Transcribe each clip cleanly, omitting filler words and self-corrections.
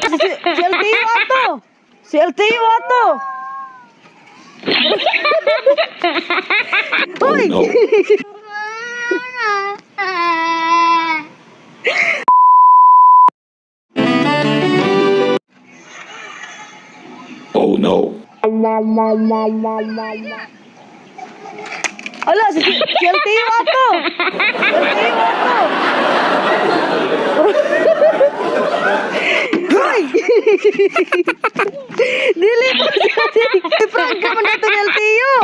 Si LTO ato. Si LTO ato. Hoy! Oh no. Ala, si LTO ato. LTO ato. Hoy! Dili po siya. Prank ka mo na ito ng LTO.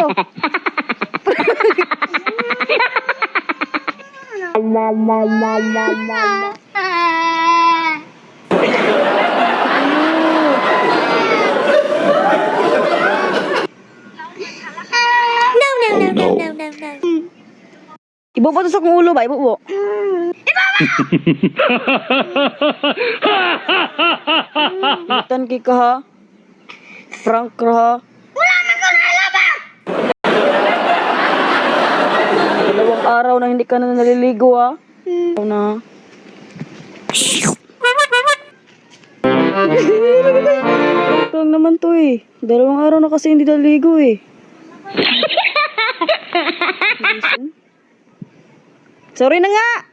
Oh no. Ibo pa to sa kong ulo ba? Ibo po. Itan ki ka ha? Prank ka ha? Wala na ko nalabang! Dalawang araw na hindi ka na naliligo ha? Araw na. Prank naman to eh. Dalawang araw na kasi hindi naliligo eh. Sorry na nga!